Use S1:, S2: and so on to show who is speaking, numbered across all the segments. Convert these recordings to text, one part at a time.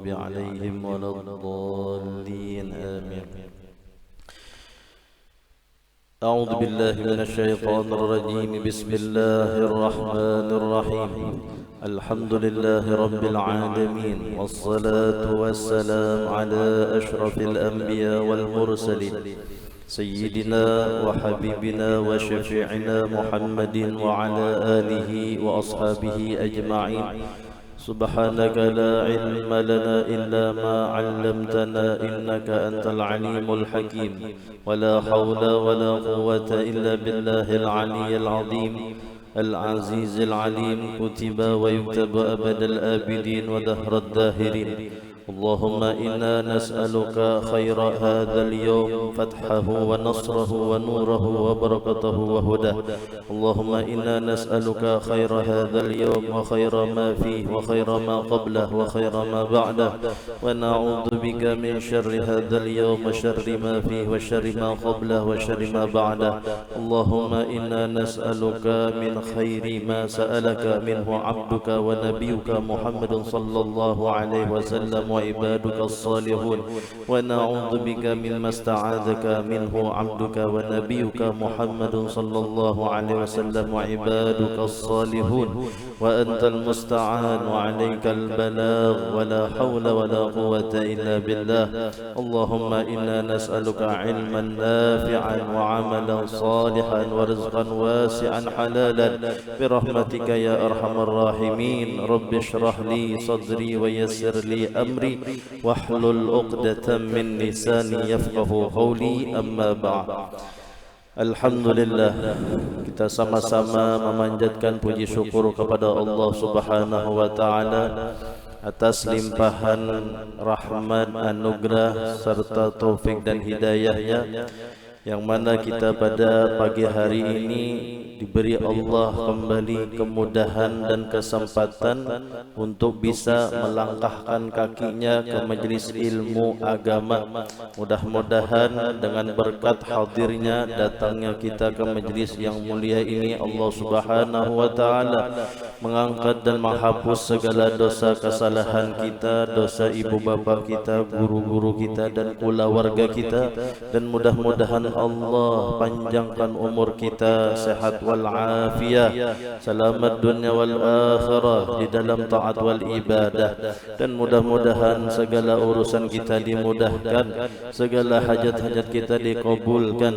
S1: المغضوب عليهم ولا الضالين آمين. أعوذ بالله من الشيطان الرجيم. بسم الله الرحمن الرحيم. الحمد لله رب العالمين، والصلاة والسلام على أشرف الأنبياء والمرسلين، سيدنا وحبيبنا وشفيعنا محمد وعلى آله وأصحابه أجمعين. سبحانك لا علم لنا إلا ما علمتنا إنك أنت العليم الحكيم. ولا حول ولا قوة إلا بالله العلي العظيم العزيز العليم. كتب ويكتب أبد الآبدين ودهر الداهرين. اللهم إنا نسألك خير هذا اليوم، فتحه ونصره ونوره وبركته وهداه. اللهم إنا نسألك خير هذا اليوم وخير ما فيه وخير ما قبله وخير ما بعده، ونعوذ بك من شر هذا اليوم وشر ما فيه وشر ما قبله وشر ما بعده. اللهم إنا نسألك من خير ما سألك منه عبدك ونبيك محمد صلى الله عليه وسلم وعبادك الصالحون، ونعوذ بك مما استعاذك منه عبدك ونبيك محمد صلى الله عليه وسلم وعبادك الصالحون، وأنت المستعان وعليك البلاغ، ولا حول ولا قوة إلا بالله. اللهم إنا نسألك علما نافعا وعملا صالحا ورزقا واسعا حلالا برحمتك يا أرحم الراحمين. رب اشرح لي صدري ويسر لي أمري wahlul 'uqdatam min lisani yafqahu qawli. Amma ba'd. Alhamdulillah, kita sama-sama memanjatkan puji syukur kepada Allah Subhanahu wa taala atas limpahan rahmat, anugerah serta taufik dan hidayahnya, yang mana kita pada pagi hari ini diberi Allah kembali kemudahan dan kesempatan untuk bisa melangkahkan kakinya ke majelis ilmu agama. Mudah-mudahan dengan berkat hadirnya, datangnya kita ke majelis yang mulia ini, Allah Subhanahu wa taala mengangkat dan menghapus segala dosa kesalahan kita, dosa ibu bapa kita, guru-guru kita dan pula warga kita, dan mudah-mudahan Allah panjangkan umur kita, sehat wal afiyah, selamat dunia wal akhirah di dalam taat wal ibadah, dan mudah-mudahan segala urusan kita dimudahkan, segala hajat-hajat kita dikabulkan,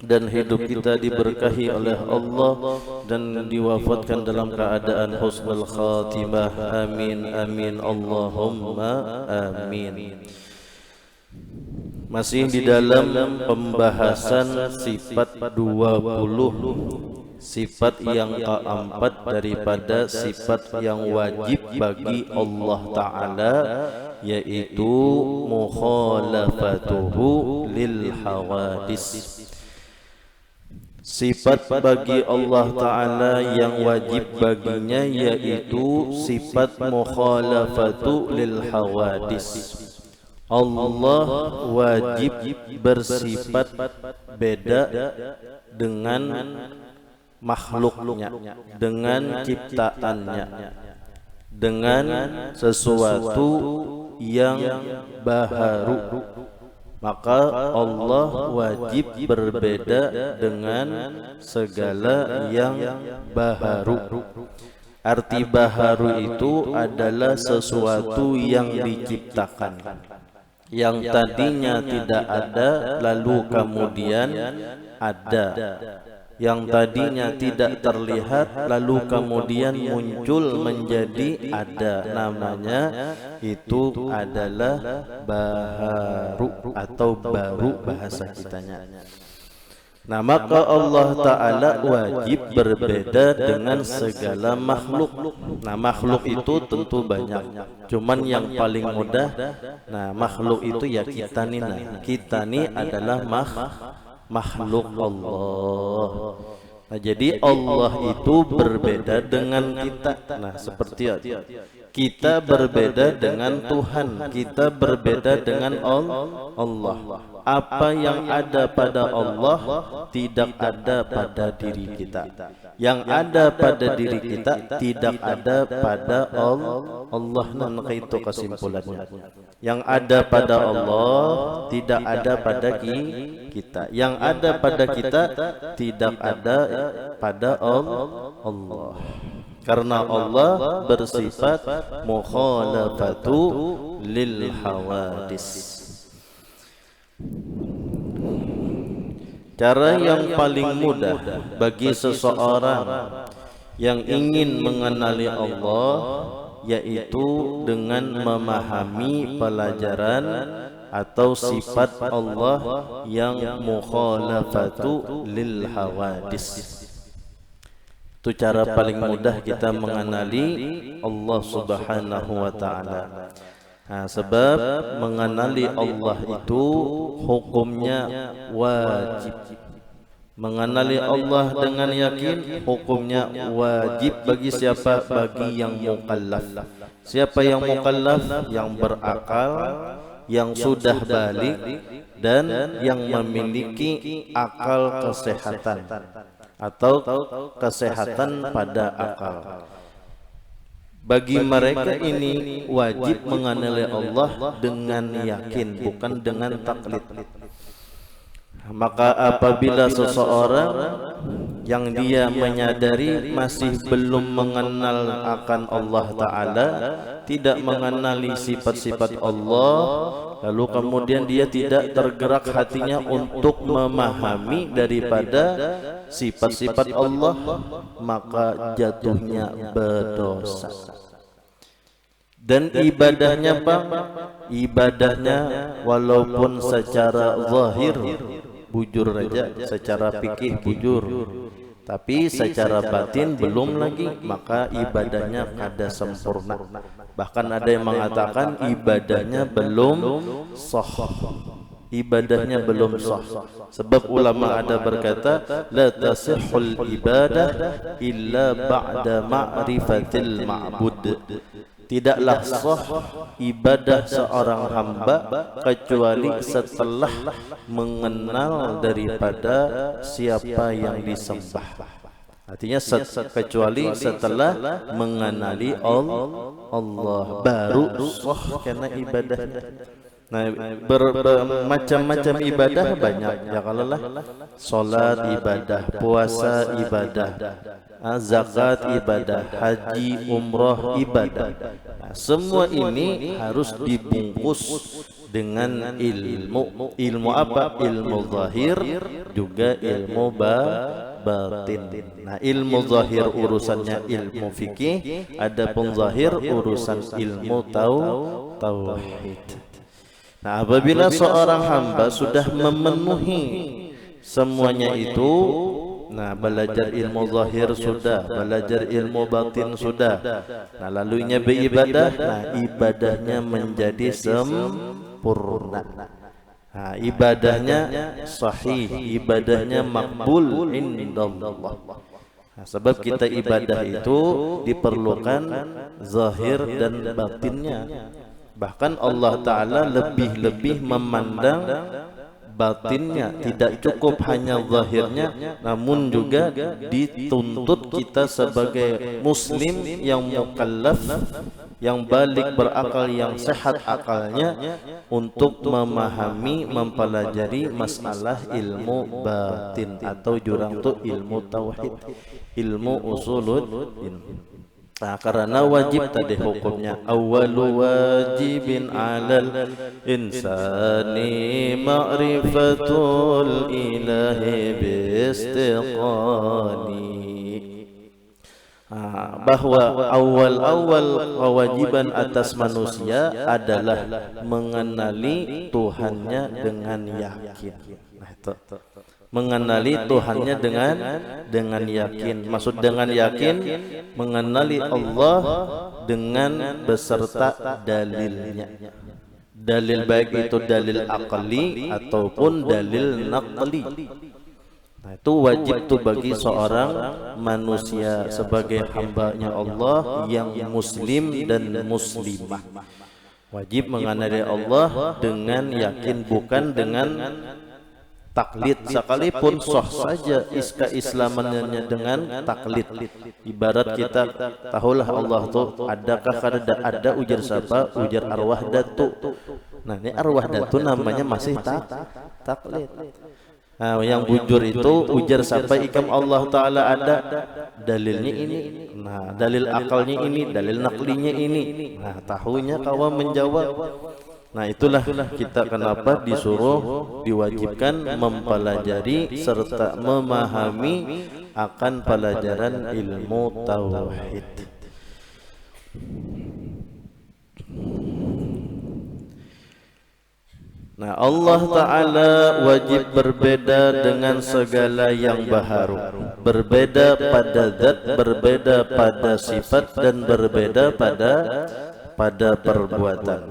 S1: dan hidup kita diberkahi oleh Allah dan diwafatkan dalam keadaan husnul khatimah. Amin amin Allahumma amin. Masih di dalam pembahasan sifat 20, sifat yang keempat daripada sifat yang wajib bagi Allah Ta'ala, yaitu mukhalafatuhu lil hawadis. Sifat bagi Allah Ta'ala yang wajib baginya yaitu sifat mukhalafatu lil hawadis. Allah wajib bersifat beda dengan makhluknya, dengan ciptaannya, dengan sesuatu yang baharu. Maka Allah wajib berbeda dengan segala yang baharu. Arti baharu itu adalah sesuatu yang diciptakan, yang tadinya tidak ada lalu kemudian ada, yang tadinya tidak terlihat lalu kemudian muncul menjadi ada. Namanya itu adalah baharu atau baru bahasa kitanya. Nah, maka Allah Ta'ala wajib berbeda dengan segala makhluk. Nah, makhluk itu tentu banyak, cuman yang paling mudah, nah makhluk itu ya kita nih. Nah, kita nih adalah makhluk Allah. Nah, jadi Allah itu berbeda dengan kita. Nah, seperti itu. Kita berbeda dengan Tuhan, kita berbeda dengan Allah. Apa yang ada pada Allah tidak ada pada diri kita. Yang ada pada diri kita tidak ada pada Allah. Nah, itu kesimpulannya. Yang ada pada Allah tidak ada pada kita. Yang ada pada kita tidak ada pada Allah. Karena Allah bersifat mukhalafatu lil hawadis. Cara yang paling mudah bagi seseorang yang ingin mengenali Allah yaitu dengan memahami pelajaran atau sifat Allah yang mukhalafatu lil hawadis. Itu cara paling mudah kita mengenali Allah Subhanahu wa taala. Nah, sebab mengenali Allah itu hukumnya wajib. Mengenali Allah dengan yakin hukumnya wajib bagi siapa? Bagi yang mukallaf. Siapa yang mukallaf? Yang berakal, yang sudah balik, dan yang memiliki akal kesehatan atau kesehatan pada akal. Bagi mereka ini wajib mengenali Allah dengan yakin, bukan dengan taklid. Maka apabila seseorang yang dia menyadari masih belum mengenal akan Allah Ta'ala, tidak mengenali sifat-sifat Allah, lalu kemudian dia tidak tergerak hatinya untuk memahami daripada sifat-sifat Allah, maka jatuhnya berdosa. Dan ibadahnya Bang, ibadahnya walaupun secara zahir bujur saja, secara fikih bujur, tapi secara batin belum lagi, maka ibadahnya kada sempurna. Bahkan ada yang mengatakan ibadahnya belum sah. Ibadahnya belum sah. Sebab ulama ada berkata, la tasihhul ibadah illa ba'da ma'rifatil ma'bud. Tidaklah sah ibadah seorang hamba kecuali setelah mengenal daripada siapa yang disembah. Artinya kecuali setelah mengenali Allah baru sah karena ibadahnya. Nah, bermacam-macam ibadah banyak ya, kalau lah salat ibadah, puasa ibadah, zakat ibadah, haji, umrah ibadah. Nah, semua ini harus dibungkus dengan ilmu. Ilmu apa? Ilmu zahir juga ilmu batin. Nah, ilmu zahir urusannya ilmu fikih, adapun zahir urusan ilmu tauhid. Nah, apabila seorang hamba sudah memenuhi semuanya itu, nah, belajar ilmu zahir sudah, belajar ilmu batin sudah, nah, lalunya beribadah, nah, ibadahnya menjadi sempurna. Nah, ibadahnya sahih, ibadahnya makbul indallah. Nah, sebab kita ibadah itu diperlukan zahir dan batinnya. Bahkan Allah Ta'ala lebih-lebih memandang batinnya, tidak cukup hanya zahirnya, namun juga dituntut kita sebagai muslim yang mukallaf, yang balik berakal, yang sehat akalnya, untuk memahami, mempelajari masalah ilmu batin atau jurang itu ilmu tauhid, ilmu usuluddin. Nah, karena wajib tadi hukumnya awwalu wajibin 'alal insani ma'rifatul ilahi biistiqani. Bahwa awal-awal kewajiban atas manusia adalah mengenali Tuhannya dengan yakin. Nah, itu mengenali Tuhannya dengan yakin. Maksud dengan yakin, mengenali Allah dengan beserta dalilnya. Dalil baik itu dalil akli ataupun dalil naqli. Nah, itu wajib tuh bagi seorang manusia sebagai hambanya Allah yang muslim dan muslimah. Wajib mengenali Allah dengan yakin, bukan dengan taklid sekalipun sah saja keislamannya dengan taklid. Ibarat kita tahulah Allah tuh adakah ada ujar siapa, ujar arwah datu. Nah ini arwah datu namanya masih taklid. Nah yang bujur itu ujar sampai ikam Allah Ta'ala ada, dalilnya ini, nah dalil akalnya ini, dalil naklinya ini, nah tahunya kawan menjawab. Nah itulah kita kenapa disuruh diwajibkan mempelajari serta memahami akan pelajaran ilmu tauhid. Nah Allah Ta'ala wajib berbeda dengan segala yang baharu, berbeda pada zat, berbeda pada sifat, dan berbeda pada perbuatan.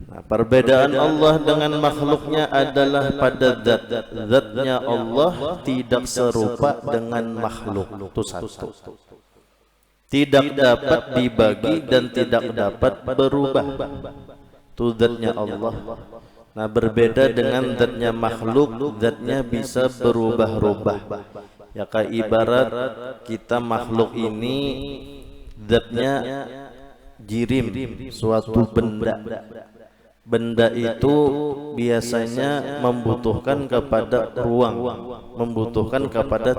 S1: Nah, perbedaan Allah dengan makhluknya adalah pada zat. Zatnya Allah tidak serupa dengan makhluk. Itu satu. Tidak dapat dibagi dan tidak dapat berubah. Itu zatnya Allah. Nah berbeda dengan zatnya makhluk, zatnya bisa berubah-ubah. Ya kayak ibarat kita makhluk ini zatnya jirim, suatu benda. Benda itu biasanya membutuhkan kepada ruang, membutuhkan kepada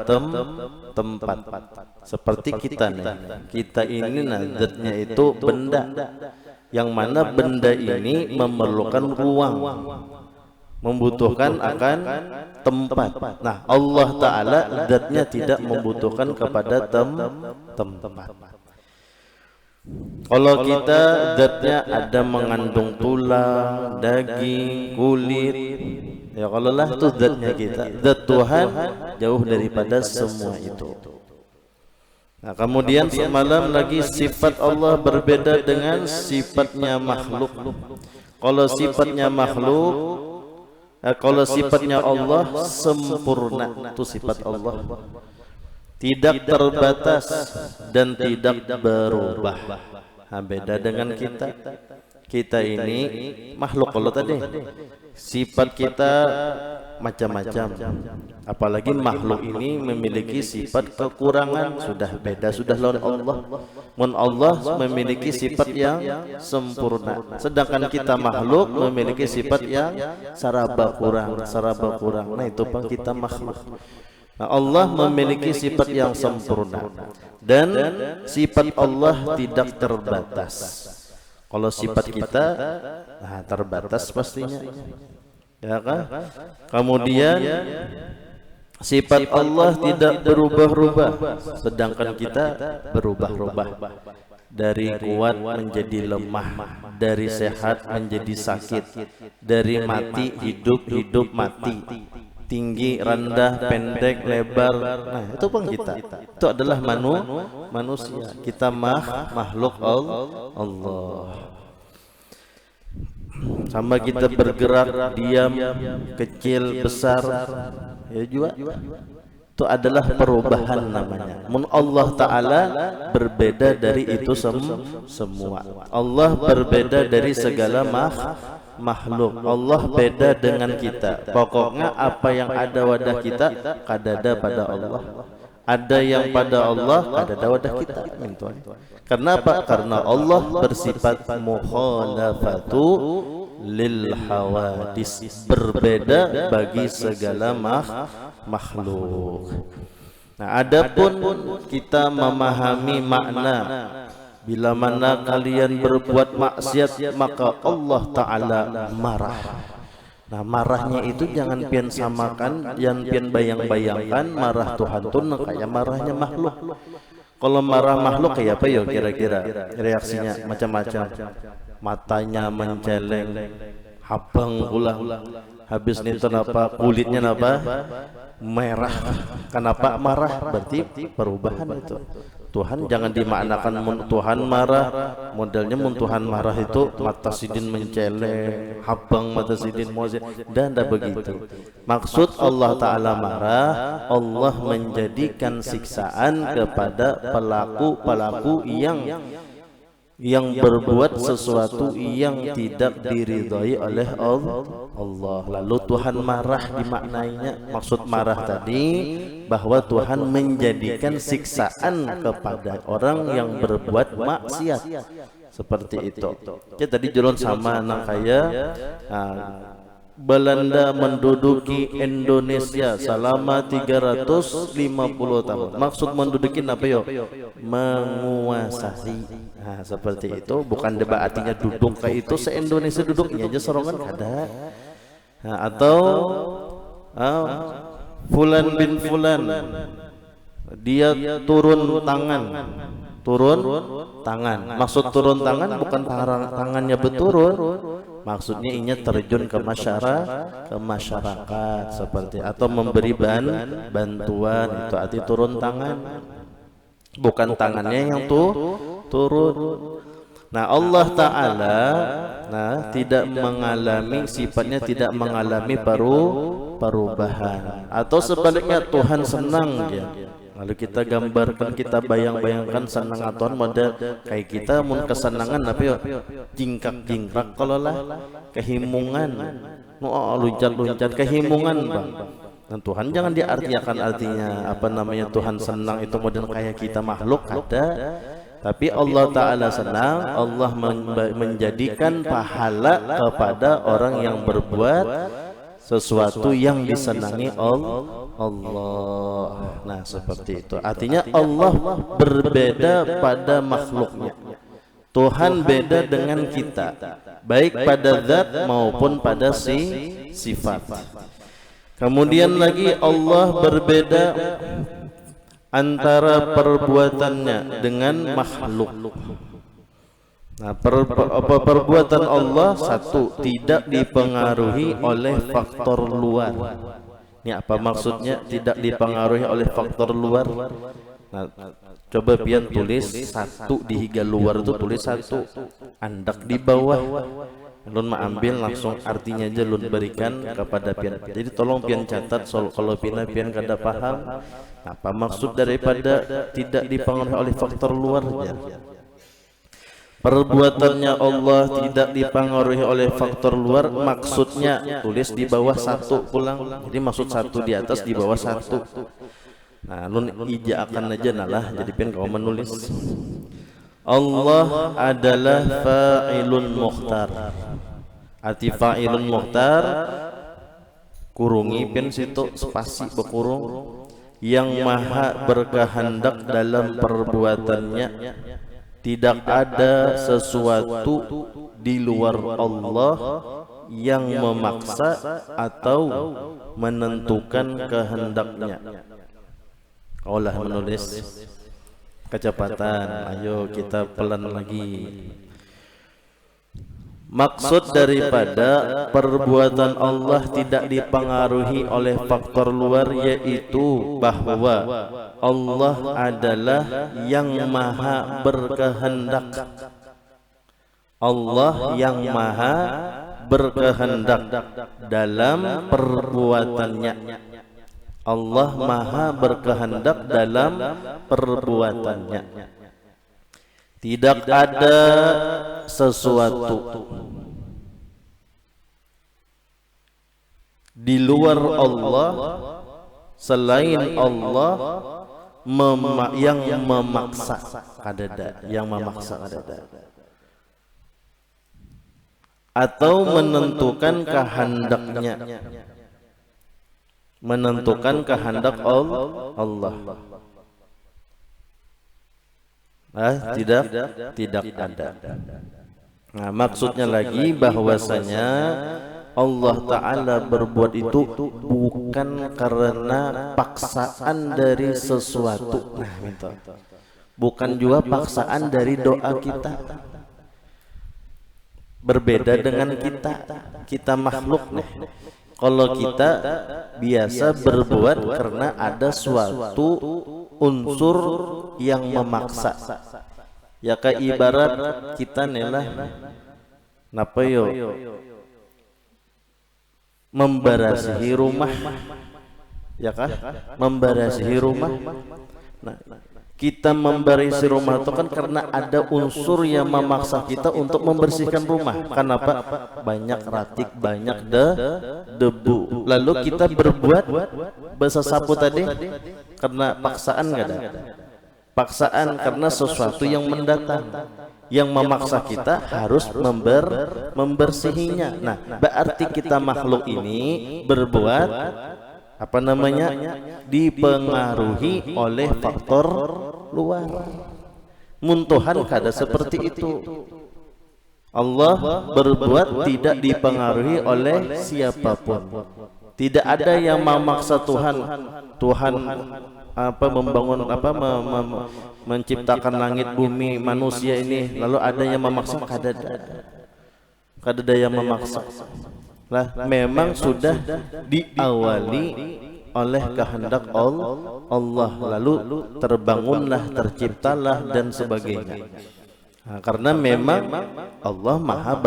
S1: tempat. Seperti kita nih, kita ini zatnya itu benda, yang mana benda ini memerlukan ruang, membutuhkan akan tempat. Nah Allah Ta'ala zatnya tidak membutuhkan kepada tempat. Kalau kita zatnya ada mengandung tulang, daging, kulit, ya kalau lah itu zatnya kita. Zat Tuhan jauh daripada semua itu. Nah kemudian semalam lagi sifat Allah berbeda dengan sifatnya makhluk. Kalau sifatnya makhluk, kalau sifatnya Allah sempurna, itu sifat Allah. Tidak terbatas dan tidak berubah. Nah, beda dengan kita. Kita ini makhluk. Kalau tadi sifat kita macam-macam. Apalagi makhluk ini memiliki sifat kekurangan, sudah beda, sudah lawan Allah. Allah memiliki sifat yang sempurna. Sedangkan kita makhluk memiliki sifat yang seraba kurang. Nah itu pun kita makhluk. Nah, Allah memiliki sifat yang sempurna dan sifat Allah tidak terbatas. Kalau sifat kita terbatas pastinya, ya kan? Kemudian sifat Allah tidak berubah-ubah, sedangkan kita berubah-ubah. Dari kuat menjadi lemah, dari sehat menjadi sakit, dari mati hidup mati, tinggi, rendah, pendek, lebar. Nah itu pun kita. Itu adalah manusia. Kita makhluk Allah. Sama kita bergerak, diam, kecil, besar, ya juga. Itu adalah perubahan namanya. Allah Ta'ala berbeda dari itu semua. Allah berbeda dari segala makhluk. Allah beda dengan kita. Pokoknya apa yang ada wadah kita kadada pada Allah. Ada yang pada Allah kadada wadah kita. Kenapa? Karena Allah bersifat mukhalafatu lil hawadis, berbeda bagi segala makhluk. Nah, adapun kita memahami makna bila mana kalian berbuat maksiat maka Allah Ta'ala marah. Nah marahnya itu jangan pian samakan, jangan pian bayang-bayangkan marah Tuhan tuh kayak marahnya makhluk. Kalau marah makhluk kayak apa ya kira-kira reaksinya macam-macam. Matanya menceleng, habang pula, habis itu apa kulitnya apa merah. Kenapa marah? Berarti perubahan itu. Tuhan jangan dimaknakan Tuhan marah, modelnya Tuhan marah itu mata sidin menceleng, habang mata sidin mozin, dan tidak begitu. Maksud Allah Ta'ala marah, Allah menjadikan siksaan kepada pelaku-pelaku yang berbuat sesuatu yang tidak diridhai oleh Allah. Lalu Tuhan marah, dimaknainya, maksud marah tadi bahwa Tuhan menjadikan siksaan kepada orang yang berbuat maksiat seperti itu. Ya tadi julun sama nang kaya Belanda menduduki Indonesia selama 350 tahun. Maksud menduduki apa yo? Menguasai. Nah, seperti itu. Bukan debat artinya duduk kayak itu se-Indonesia duduknya aja sorongan kada. Nah, atau Fulan bin Fulan dia turun tangan. Turun tangan. Maksud turun tangan bukan tangannya berturun. Maksudnya ini terjun ke masyarakat seperti atau memberi bantuan, itu arti turun tangan. Bukan tangannya yang turun. Nah, Allah Ta'ala tidak mengalami, sifatnya tidak mengalami perubahan. Atau sebaliknya Tuhan senang dia. Lalu kita gambarkan, kita bayang-bayangkan senang atau model kayak kita mun kesenangan apa yo? Jingkrak-jingkrak kalau lah kehimungan. Loncat-loncat kehimungan, Bang. Dan Tuhan jangan diartikan artinya apa namanya Tuhan senang itu model kayak kita makhluk ada. Tapi Allah Ta'ala senang, Allah menjadikan pahala kepada orang yang berbuat sesuatu yang disenangi Allah. Nah, seperti itu. Artinya Allah berbeda pada makhluknya. Tuhan beda dengan kita, baik pada zat maupun pada sifat. Kemudian lagi Allah berbeda antara perbuatannya dengan makhluk. Nah, perbuatan Allah satu tidak dipengaruhi oleh faktor luar. Ini apa maksudnya tidak dipengaruhi oleh faktor luar? Nah, coba pian tulis satu di higa luar itu tulis satu, andak di bawah. Lun ambil langsung artinya aja lun berikan kepada pian. Jadi tolong pian catat kalau pian kada paham apa maksud daripada tidak dipengaruhi oleh faktor luarnya. Perbuatannya Allah tidak dipengaruhi oleh faktor luar, maksudnya tulis di bawah satu pulang. Jadi maksud satu di atas, di bawah satu. Nah, nun ija akan aja nalah. Jadi pian kau menulis Allah adalah fa'ilun mukhtar. Arti fa'ilun mukhtar kurungi pian situ spasi berkurung, yang maha berkehendak dalam perbuatannya. Tidak ada sesuatu di luar Allah yang memaksa atau menentukan kehendaknya. Allah menulis kecepatan. Ayo kita pelan lagi. Maksud daripada perbuatan Allah tidak dipengaruhi oleh faktor luar, yaitu bahwa Allah adalah yang maha berkehendak. Allah yang maha berkehendak dalam perbuatannya. Allah maha berkehendak dalam perbuatannya. Tidak ada sesuatu di luar Allah selain Allah yang memaksa kadada, yang memaksa kadada, atau menentukan kehendaknya, menentukan kehendak Allah. Tidak ada. Nah, maksudnya lagi bahwasanya Allah Ta'ala berbuat itu bukan karena paksaan dari sesuatu. Nah, minta. Bukan juga paksaan dari doa kita. Berbeda dengan kita makhluk nih. Kalau kita biasa berbuat karena ada suatu unsur yang memaksa. Ya kayak ibarat kita nelah napa yo membarasihi rumah, ya kah? Membarasihi rumah. Nah, Kita memberisi rumah itu kan karena ada unsur yang memaksa kita untuk membersihkan rumah. Kenapa? Banyak ratik, banyak debu. Lalu kita berbuat basah sapu tadi karena paksaan nggak ada? Paksaan karena sesuatu yang mendatang, yang memaksa kita harus membersihinya. Nah, berarti kita makhluk ini berbuat apa namanya, dipengaruhi oleh faktor luar. Muntuhan kada seperti itu. Allah berbuat tidak dipengaruhi oleh siapapun. Tidak ada yang memaksa Tuhan membangun menciptakan langit bumi manusia ini lalu ada yang memaksa. Kada ada yang memaksa. Lah, memang sudah diawali oleh kehendak Allah, lalu terbangunlah, terciptalah dan sebagainya. Nah, karena memang Allah maha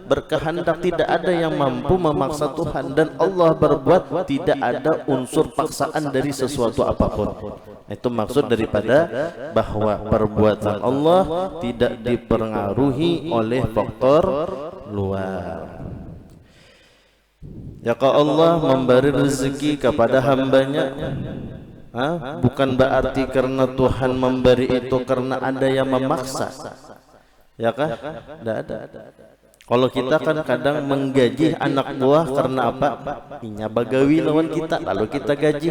S1: berkehendak, tidak ada yang mampu memaksa Tuhan, dan Allah berbuat tidak ada unsur paksaan dari sesuatu apapun. Itu maksud daripada bahwa perbuatan Allah tidak dipengaruhi oleh faktor luar. Ya, kalau Allah memberi rezeki kepada hambanya, bukan berarti karena Tuhan memberi itu karena ada yang memaksa, ya kah? Tidak ada. Kalau kita kan kadang menggaji anak buah karena apa? Inya bagawi lawan kita, lalu kita gaji.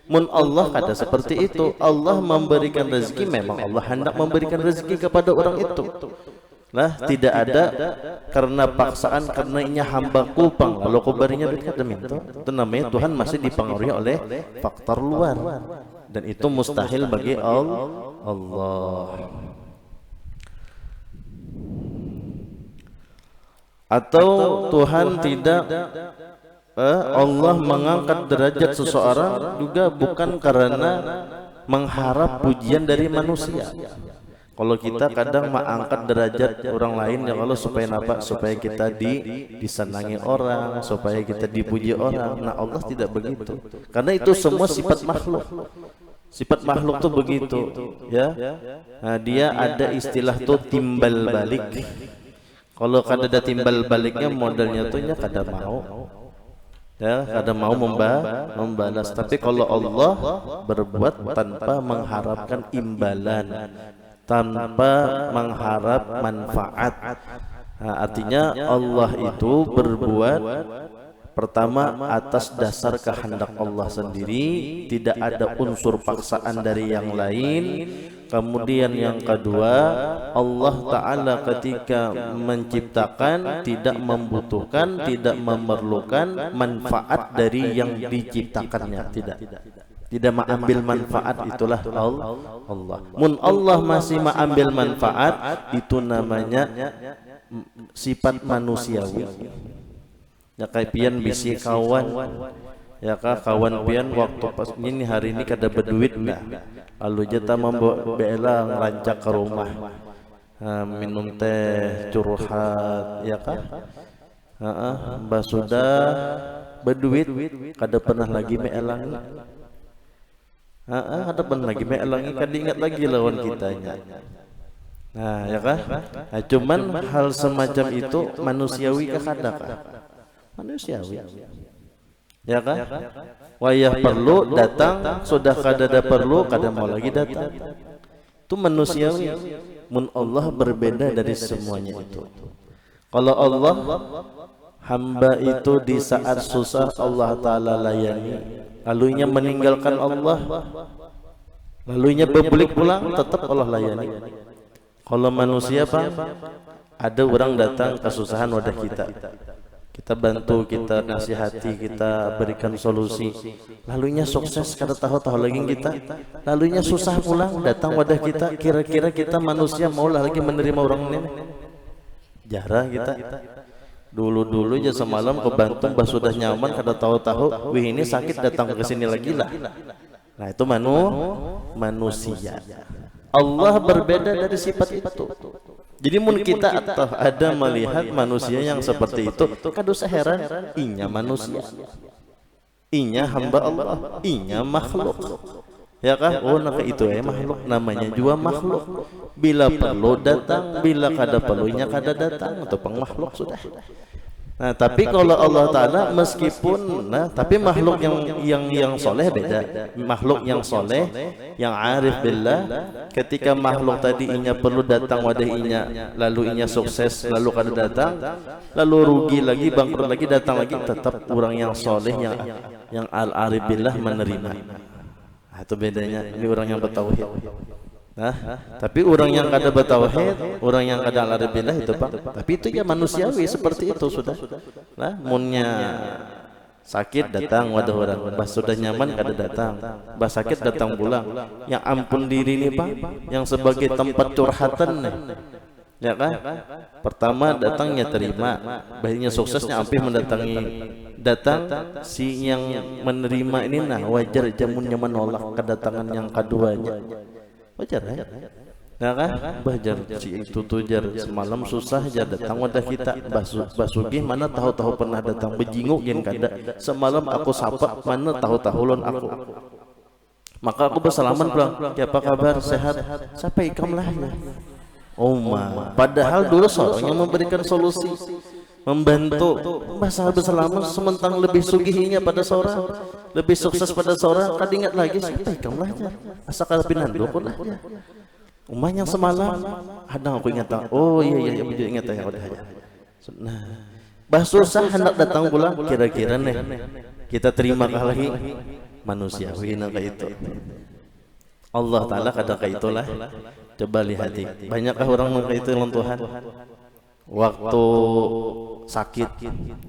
S1: Mun Allah kada seperti itu. Allah memberikan rezeki, memang Allah hendak memberikan rezeki kepada orang itu. Lah, tidak ada karena paksaan, karena inya hamba kupang lalu kubarinya duit kada minta. Itu namanya Tuhan masih dipengaruhi oleh faktor luar, dan itu mustahil bagi Allah. Atau Tuhan tidak Allah mengangkat derajat seseorang juga bukan karena mengharap pujian dari manusia. Kalau kita kadang mengangkat derajat orang lain ya Allah supaya apa? Supaya kita disenangi orang, supaya kita dipuji orang. Nah, Allah tidak begitu. Karena itu semua sifat makhluk. Sifat makhluk tuh begitu, ya. Nah, dia ada istilah tuh timbal balik. Kalau kada ada timbal baliknya, modelnya tuh nya kada mau. Ya, kada mau membalas. Tapi kalau Allah berbuat tanpa mengharapkan imbalan, tanpa mengharap manfaat. Nah, artinya Allah itu berbuat pertama atas dasar kehendak Allah sendiri, tidak ada unsur paksaan dari yang lain. Kemudian yang kedua, Allah Ta'ala ketika menciptakan tidak membutuhkan, tidak memerlukan manfaat dari yang diciptakannya, tidak mengambil manfaat. Itulah Allah. Mun Allah masih mengambil manfaat, itu namanya sifat manusiawi. Ya, kayak pian bisi kawan, ya kah, kawan pian waktu pas ini hari ini kada berduit nah, lalu jeta membawa belang rancak ke rumah, minum teh curhat, ya kah, mbak sudah berduit kada pernah lagi meelangi. Ada pun lagi meelangi, kan diingat lagi lawan kitanya. Nah, ya kan? Nah, cuman hal semacam itu manusiawi kah kada kah? Manusiawi. Ya kan? Wayah perlu datang, sudah kada ada perlu, kada mau lagi datang. Itu manusiawi. Mun Allah berbeda dari semuanya itu. Kalau Allah, hamba itu di saat susah Allah Ta'ala layani, lalunya meninggalkan Allah, lalunya berbelik pulang, tetap Allah layani. Kalau manusia Pak, ada orang datang kesusahan wadah kita bantu, kita nasihati, kita berikan solusi, lalunya sukses, kada tahu lagi kita, lalunya susah pulang, datang wadah kita, kira-kira kita manusia maulah lagi menerima orang ini? Jarang kita. Dulu aja semalam kebantu bah sudah nyaman, kada tahu wih ini sakit, datang ke sini lagi lah. Nah, itu manusia. Allah berbeda dari sifat itu. Jadi mun kita atau ada melihat manusia yang seperti itu, kada usah heran, inya manusia, inya hamba Allah, inya makhluk. Ya kan? Oh, nak itu makhluk, namanya juga makhluk. Bila perlu datang, bila kada perlunya kada datang, atau pengmakhluk sudah. Nah, tapi kalau Allah Ta'ala meskipun, tapi makhluk yang soleh beda. Makhluk yang soleh, yang arif billah, ketika makhluk tadi inya perlu datang wadah inya, lalu inya sukses, lalu kada datang, lalu rugi lagi, bangkrut lagi, datang lagi, tetap orang yang soleh, yang al-arif billah menerima. Nah, itu bedanya. Ini orang yang bertauhid. Tapi orang yang kada bertauhid, orang yang kada al-arif billah itu Pak. Tapi itu ya manusiawi seperti itu sudah. Munnya sakit datang wadah orang, bah sudah nyaman kada datang, bah sakit datang pulang. Yang ampun diri nih Pak, yang sebagai tempat curhatan nih. Ya kan? Pertama datangnya terima, baiknya suksesnya ampih mendatangi datang si yang menerima ini wajar jamunnya menolak kedatangan yang keduanya. Wajar ya? Ya kan? Bajar si itu tujar semalam susah aja datang wadah kita. Basugi mana tahu-tahu pernah datang bejinguk yen kada. Semalam aku sapa mana tahu-tahu lon aku. Maka aku bersalaman pulang. Ya apa kabar? Sehat? Siapa ikam lah ya. Padahal dulu seorang yang memberikan solusi, membantu, bahasa bersalaman sementang lebih sugihinya pada seorang, lebih sukses pada seorang. Kad ingat lagi siapa ikam lah ya. Asa kada pinandu pun lah ya. Yang semalam ada aku ingat. Oh iya begitu ingat ya udah. Nah, bah susah hendak datang pulang kira-kira nih kita terima kah lagi manusiawi kayak itu. Allah Ta'ala kada kayak itulah. Coba lihat, banyakkah orang kayak itu Tuhan? Waktu sakit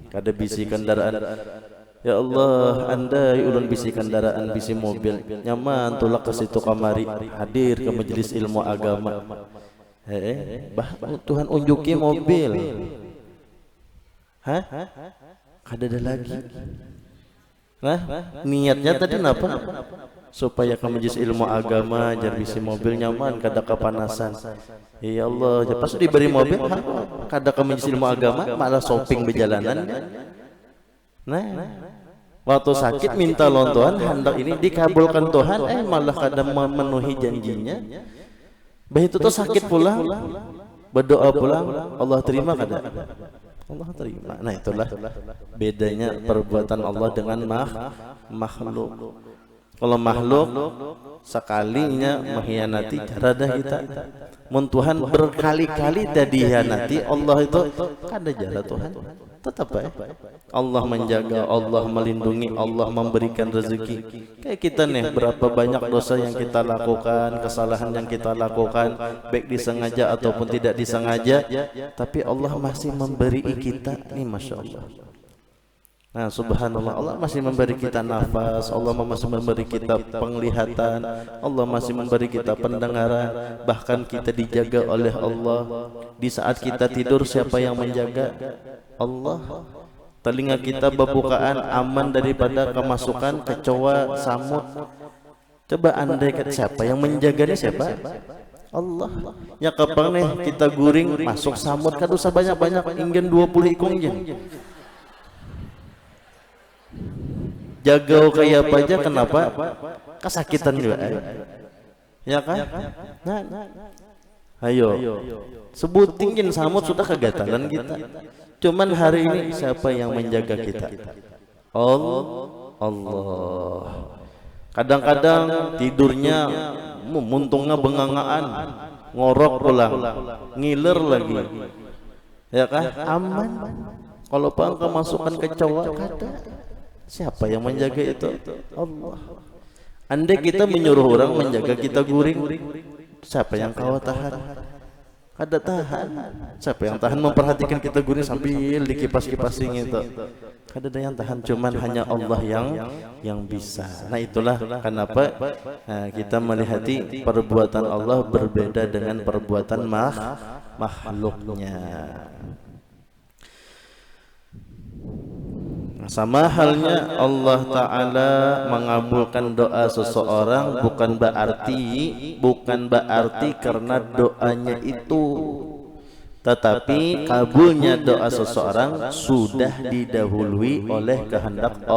S1: kada bisi kendaraan. Ya Allah, andai ulun bisi kendaraan, bisi mobil, nyaman tulak ke situ kamari, hadir ke majelis ilmu agama. Tuhan unjuki mobil. Kada ada lagi. Niatnya tadi napa? Supaya ke majelis ilmu agama, jar bisi mobil nyaman, kada kepanasan. Ya Allah, pas diberi mobil, kada ke majelis ilmu agama, malah shopping berjalanan. Waktu sakit minta lontohan, hendak ini dikabulkan Tuhan, malah kada memenuhi janjinya. Begitu tuh sakit pulang, berdoa pulang, Allah terima kada? Allah terima. Nah itulah bedanya perbuatan Allah dengan makhluk. Kalau makhluk sekalinya mengkhianati cara dah kita. Mun Tuhan berkali-kali dah dikhianati, Allah itu kada jara Tuhan. Tetap baik. Allah menjaga, Allah melindungi, Allah memberikan rezeki. Kayak kita nih, berapa banyak dosa yang kita lakukan, kesalahan yang kita lakukan, baik disengaja ataupun tidak disengaja, tapi Allah masih memberi kita nih, masya Allah. Nah subhanallah, Allah masih memberi kita nafas, Allah masih memberi kita penglihatan, Allah masih memberi kita pendengaran. Bahkan kita dijaga oleh Allah. Di saat kita tidur siapa yang menjaga? Allah. Telinga kita berbukaan aman daripada kemasukan kecoa, samut. Coba andai kata siapa yang menjaganya, siapa? Allah. Ya kapan nih kita guring masuk samut kan usah banyak-banyak, ingin 20 ikung jen. Jaga kayak apa aja, kenapa? Kesakitan juga. Ya kan? Ayo. Sebutin samut sudah kegatalan kita. Cuman hari ini siapa yang menjaga kita? Allah. Kadang-kadang tidurnya muntungnya bengangaan, ngorok pulang, ngiler lagi. Ya kan? Aman. Kalau pang kemasukan kecoa kada. Siapa yang menjaga itu? Allah. Andai kita menyuruh orang menjaga kita guring, siapa yang kau tahan? Kada tahan. Siapa yang tahan memperhatikan kita guring sambil dikipas-kipasin itu? Kada ada yang tahan, cuman hanya Allah yang bisa. Nah itulah kenapa kita melihati perbuatan Allah berbeda dengan perbuatan makhluknya. Sama halnya Allah Ta'ala mengabulkan doa seseorang bukan berarti karena doanya itu, tetapi kabulnya doa seseorang sudah didahului oleh kehendak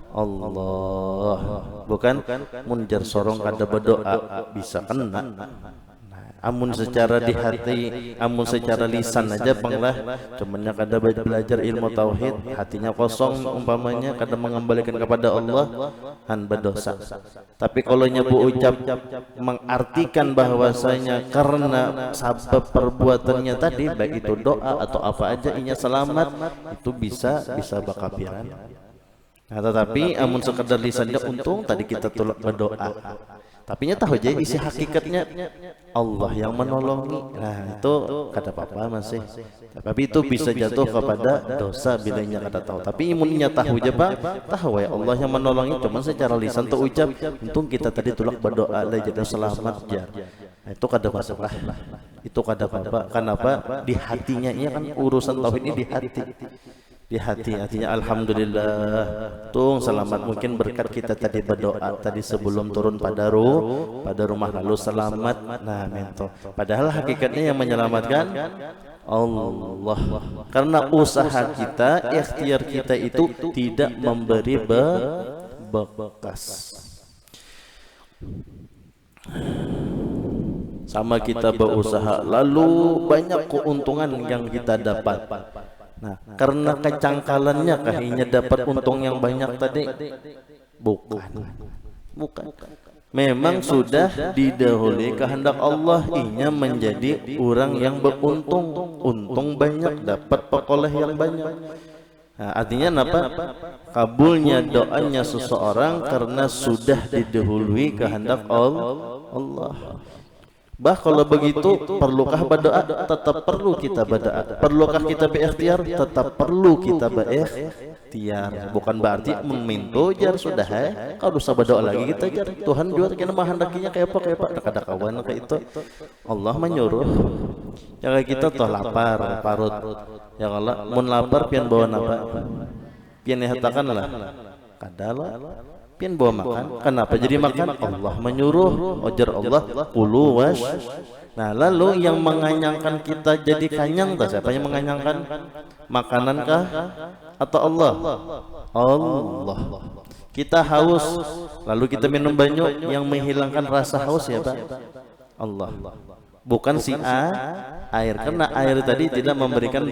S1: Allah, bukan munjar sorong kada berdoa bisa kena. Amun secara di hati, amun secara lisan aja panglah, cumannya kada belajar ilmu tauhid, hatinya kosong umpamanya, kada mengembalikan kepada Allah, han berdosa. Tapi kalau nyebu ucap mengartikan bahwasanya karena sebab perbuatannya tadi, baik itu doa atau apa aja, inya selamat, itu bisa bakapiran. Nah, tetapi amun sekedar lisannya untung tadi kita tulak berdoa. Tapi nya tahu aja isi hakikatnya Allah yang menolongi. Nah, itu kada apa-apa masih. Tapi itu bisa jatuh kepada dosa bila nya kada tahu. Tapi imunnya tahu aja Pak, tahu ya Allah yang menolongi, cuman secara lisan tuh ucap, untung kita tadi tulak berdoa lah jadi selamat jar. Nah, itu kada masalah. Itu kada apa-apa. Kenapa? Di hatinya ini kan urusan tauhid ini di hati. Di hatinya alhamdulillah tung selamat, mungkin berkat kita tadi berdoa tadi sebelum turun pada rumah lalu selamat. Nah mento, padahal hakikatnya yang menyelamatkan Allah, karena usaha kita, ikhtiar kita itu tidak memberi bekas. Sama kita berusaha lalu banyak keuntungan yang kita dapat. Nah, karena kecangkalannya kahinya dapat untung yang banyak tadi? Bukan. Memang sudah didahului kehendak Allah, inya menjadi orang yang beruntung, untung banyak, dapat pekoleh yang banyak. Nah, artinya apa? Kabulnya doanya seseorang karena sudah didahului kehendak Allah. Bah kalau begitu perlukah berdoa? Tetap perlu kita berdoa. Perlukah kita berikhtiar? Tetap perlu kita berikhtiar. Bukan berarti meminta jar sudah kalau usah berdoa lagi kita jar. Tuhan juga kena menghendakinya kayak apa ada kawan kayak itu. Allah menyuruh. Ya kayak kita toh lapar, parut. Ya kalau mun lapar pian bawa napa? Pian nyatakanlah. Kadalah. Pian bawa makan, kenapa jadi makan? Allah menyuruh, ujar Allah, kulu wash. Nah lalu yang menganyangkan kita jadi kanyang, siapa yang menganyangkan? Makanankah atau Allah? Allah. Kita haus, lalu kita minum banyak, yang menghilangkan rasa haus siapa? Allah. Bukan si air, karena air tadi tidak memberikan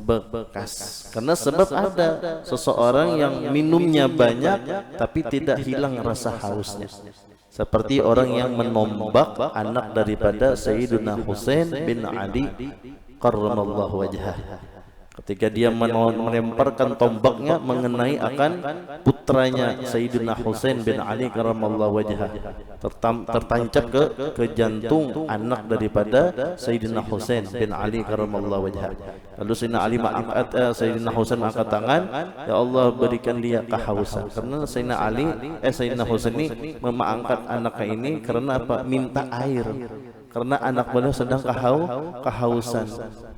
S1: bekas. Karena sebab ada seseorang yang minumnya banyak tapi tidak hilang rasa hausnya. Seperti orang yang menombak anak daripada Sayyidina Husain bin Ali karramallahu wajhah. Ketika dia melemparkan tombaknya mengenai akan putranya Sayyidina Husain bin Ali karramallahu wajhah, tertancap ke jantung anak daripada Sayyidina Husain bin Ali karramallahu wajhah. Lalu Sayyidina Husain angkat tangan, ya Allah berikan dia kehausan. Karena Sayyidina Husain ini mengangkat anaknya ini karena apa? Minta air. Karena anak beliau sedang kehausan.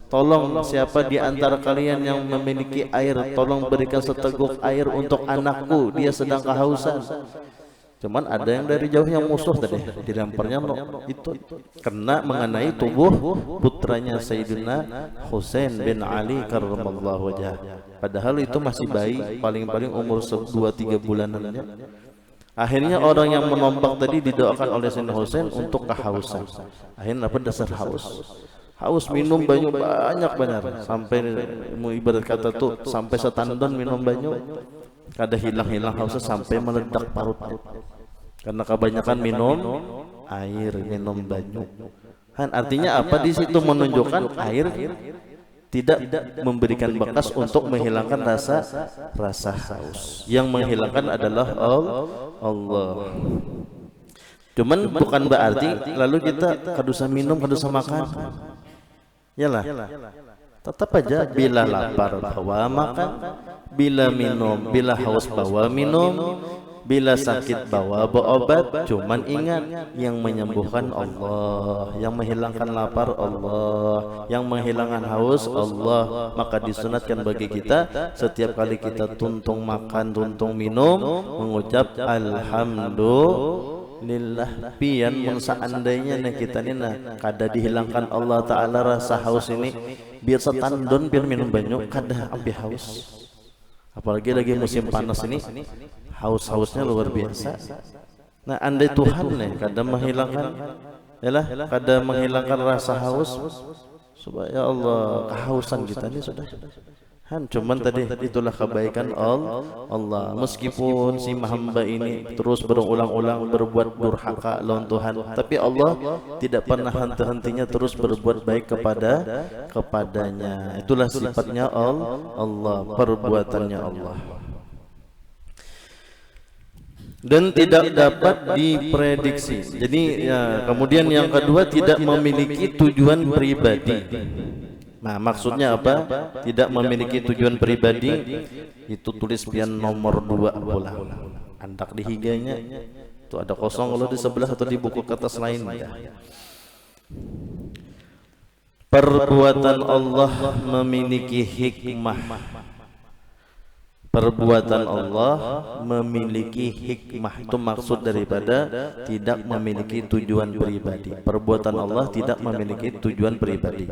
S1: Tolong siapa di antara kalian yang memiliki air, tolong berikan seteguk air untuk anakku, dia sedang kehausan. Cuman ada yang dari jauh yang musuh tadi dilemparnya itu kena mengenai tubuh putranya Sayyidina Husain bin Ali karramallahu wajhah. Padahal itu masih bayi, paling-paling umur 2-3 bulanannya. Akhirnya orang yang menombak tadi didoakan oleh Sayyidina Husain untuk kehausan. Akhirnya apa? Dasar haus minum banyak benar, sampai mau ibarat kata tuh sampai setandon minum banyak, kada hilang hausnya sampai meledak parut. Karena kebanyakan minum air, minum banyak. Kan artinya apa? Di situ menunjukkan air tidak memberikan bekas untuk menghilangkan rasa haus. Yang menghilangkan adalah Allah. Cuman bukan berarti lalu kita kadusa minum, kadusa makan. Yalah, tetap aja bila lapar bawa makan, bila minum, bila haus bawa minum, bila sakit bawa berobat. Cuman ingat, yang menyembuhkan Allah, yang menghilangkan lapar Allah, yang menghilangkan haus Allah. Maka disunatkan bagi kita setiap kali kita tuntung makan, tuntung minum, mengucap alhamdulillah. Pian mun seandainya kita nina kada dihilangkan Allah Ta'ala rasa haus ini, biar setandon biar minum banyak kada ambil haus. Apalagi lagi musim panas ini, haus-hausnya luar biasa. Nah, andai Tuhan nih kadang menghilangkan, kadang menghilangkan rasa haus, supaya Allah kehausan kita ini sudah. Cuman tadi itulah kebaikan Allah. Meskipun si hamba ini terus berulang-ulang berbuat durhaka lawan Tuhan, tapi Allah tidak pernah henti-hentinya terus berbuat baik kepadanya. Itulah sifatnya Allah, perbuatannya Allah. Dan tidak dapat diprediksi. Jadi kemudian yang kedua, tidak memiliki tujuan pribadi. Nah, maksudnya apa? Tidak memiliki tujuan pribadi, itu tulis pian nomor 2 bola. Andak di higanya itu ada kosong kalau di sebelah atau di buku kertas lain. Perbuatan Allah memiliki hikmah. Perbuatan Allah memiliki hikmah. Itu maksud daripada tidak memiliki tujuan pribadi. Perbuatan Allah tidak memiliki tujuan pribadi.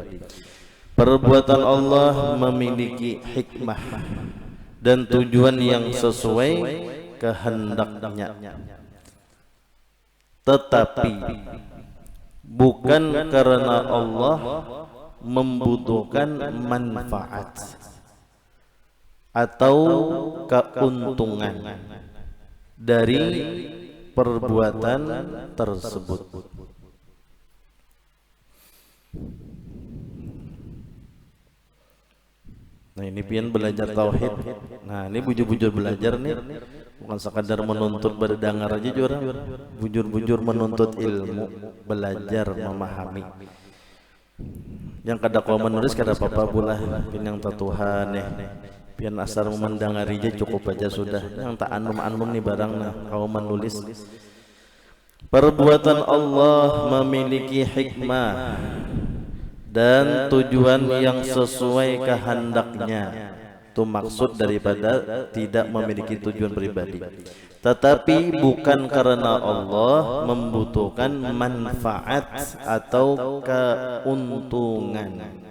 S1: Perbuatan Allah memiliki hikmah dan tujuan yang sesuai kehendaknya, tetapi bukan karena Allah membutuhkan manfaat atau keuntungan dari perbuatan tersebut. Nah, ini pian belajar tauhid. Nah, ini bujur-bujur belajar nih, bukan sekadar menuntut berdengar aja orang, bujur-bujur menuntut ilmu, belajar memahami. Yang kada kau menulis kada apa-apa bulah, pian yang Tuhan pian asal memendangari aja cukup aja sudah. Yang tak anum-anum nih barang kau menulis. Perbuatan Allah memiliki hikmah dan tujuan yang sesuai kehendaknya. Itu maksud daripada tidak memiliki tujuan pribadi, tetapi bukan karena Allah membutuhkan manfaat atau keuntungan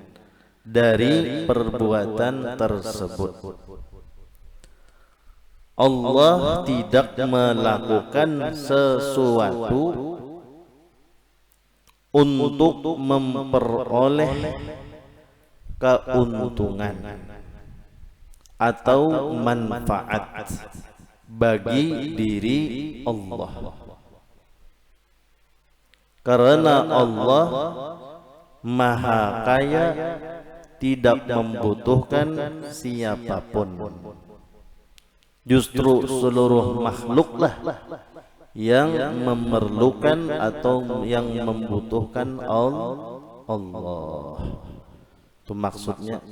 S1: dari perbuatan tersebut. Allah tidak melakukan sesuatu untuk memperoleh keuntungan atau manfaat bagi diri Allah, karena Allah Maha Kaya, tidak membutuhkan siapapun. Justru seluruh makhluklah yang memerlukan atau yang membutuhkan Allah. Itu maksudnya.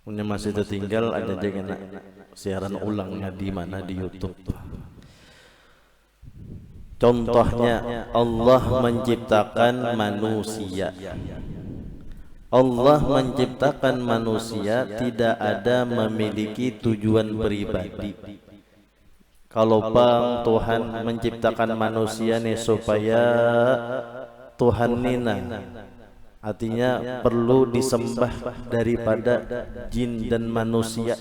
S1: Punya masih tertinggal ada jangan siaran ulangnya di mana di YouTube. Contohnya Allah menciptakan manusia. Allah menciptakan manusia tidak ada memiliki tujuan pribadi. Kalau bang Tuhan menciptakan manusia nih supaya Tuhan nina, artinya perlu disembah daripada jin dan manusia.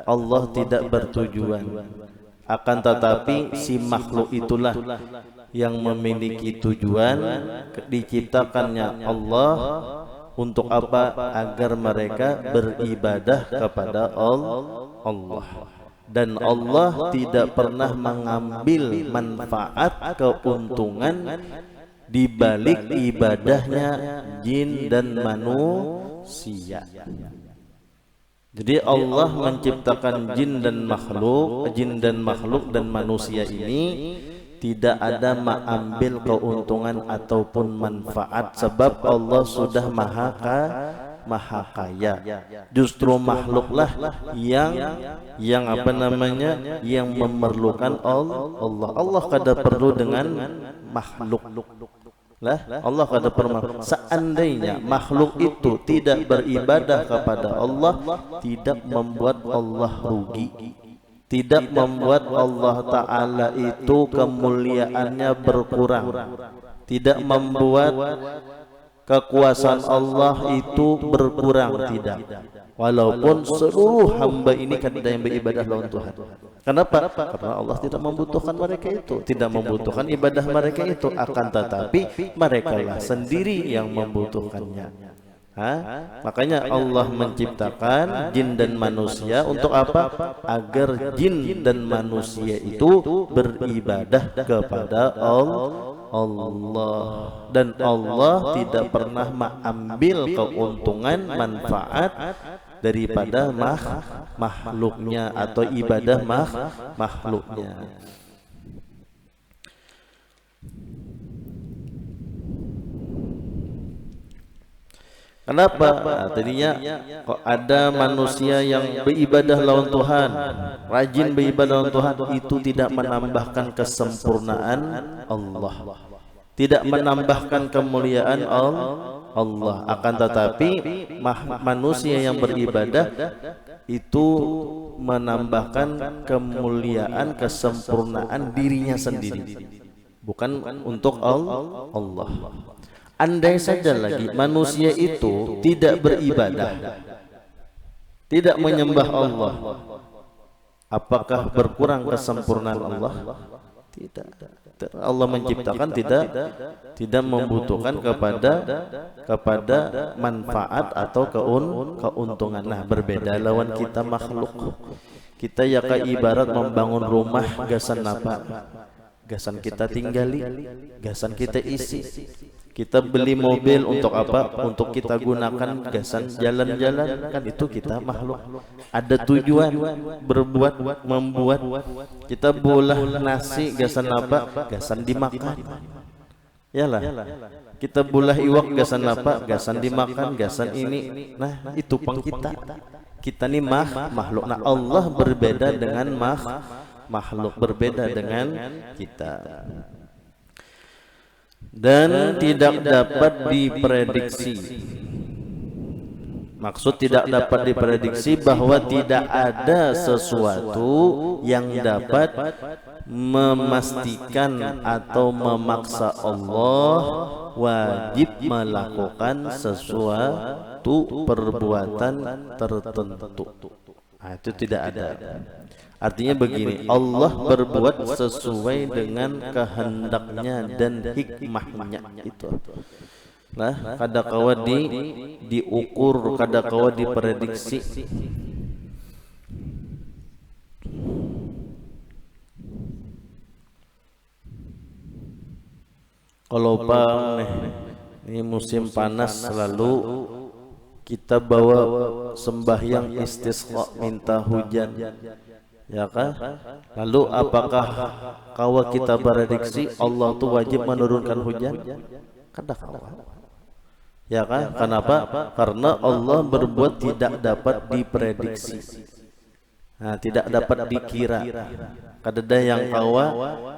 S1: Allah tidak bertujuan. Akan tetapi si makhluk itulah yang memiliki tujuan, diciptakannya Allah untuk apa? Agar mereka beribadah kepada Allah. Dan Allah tidak pernah mengambil manfaat keuntungan di balik ibadahnya jin dan manusia. Jadi Allah menciptakan jin dan makhluk dan manusia ini tidak ada mengambil keuntungan ataupun manfaat, sebab Allah sudah maha kaya. Justru makhluklah yang apa namanya, yang memerlukan Allah. Allah kada perlu dengan makhluk. Allah kada perlu. Seandainya makhluk itu tidak beribadah kepada Allah, tidak membuat Allah rugi, tidak membuat Allah Ta'ala itu kemuliaannya berkurang, tidak membuat kekuasaan Allah itu berkurang, tidak. Walaupun seluruh hamba ini kan ada yang beribadah lawan Tuhan. Kenapa? Karena Allah tidak membutuhkan mereka itu, tidak membutuhkan ibadah mereka itu, akan tetapi mereka lah sendiri yang membutuhkannya. Makanya Allah menciptakan jin dan manusia untuk apa? Agar jin dan manusia itu beribadah kepada Allah, dan Allah tidak pernah mengambil keuntungan manfaat daripada makhluknya atau ibadah makhluknya. Kenapa? Tadinya kok ada manusia yang beribadah lawan Tuhan, rajin beribadah lawan Tuhan, itu tidak menambahkan kesempurnaan Allah, tidak menambahkan kemuliaan Allah. Akan tetapi manusia yang beribadah itu menambahkan kemuliaan, kesempurnaan dirinya sendiri, bukan untuk Allah. Andai saja lagi manusia itu tidak beribadah, tidak menyembah Allah, apakah berkurang kesempurnaan Allah? Tidak. Allah menciptakan tidak membutuhkan kepada manfaat atau keuntungan. Nah, berbeda lawan kita makhluk. Kita ya kayak ibarat membangun rumah, gasan apa? Gasan kita tinggali, gasan kita isi. Kita beli mobil untuk apa? Untuk kita gunakan, gasan jalan-jalan, kan itu kita makhluk. Ada tujuan membuat. Kita bolah nasi, gasan apa? Gasan dimakan. Yalah. Kita bolah iwak, gasan apa? Gasan dimakan, gasan ini. Nah, itu pang kita. Kita ni makhluk. Nah, Allah berbeda dengan makhluk, berbeda dengan kita. Dan tidak dapat diprediksi. Maksud tidak dapat diprediksi bahwa tidak ada sesuatu yang dapat memastikan atau memaksa Allah wajib melakukan sesuatu perbuatan tertentu. Nah, itu tidak ada. Artinya begini, Allah berbuat sesuai dengan kehendaknya dan hikmahnya itu. Nah, kadakawa diukur, kadakawa diprediksi. Kalau ini musim panas, selalu kita bawa sembahyang istisqa, minta hujan. Ya kan? Lalu apakah kawa kita prediksi Allah itu wajib menurunkan hujan? Kadakawa. Ya kan? Kenapa? Karena Allah berbuat tidak dapat diprediksi. Nah, tidak dapat dikira. Kadada yang kawa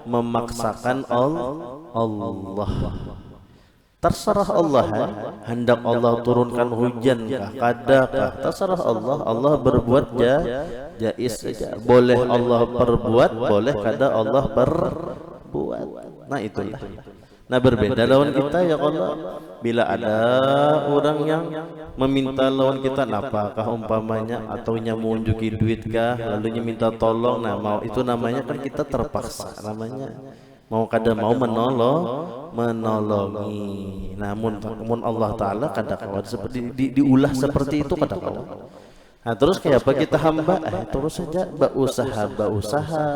S1: memaksakan Allah. Terserah Allah, hendak Allah turunkan hujan kah, kadakah, terserah Allah. Allah berbuat jaiz saja. Boleh Allah perbuat, boleh kada Allah perbuat. Nah, itulah. Nah, berbeda lawan kita ya Allah. Bila ada orang yang meminta lawan kita, apakah umpamanya, atau menunjuki duit kah, lalunya minta tolong, nah mau itu namanya kan kita terpaksa, namanya mau kada mau menolongi. Namun Allah Ta'ala kadang-kadang seperti diulah seperti itu kadang-kadang. Nah, terus kayak apa kita hamba? Terus saja berusaha,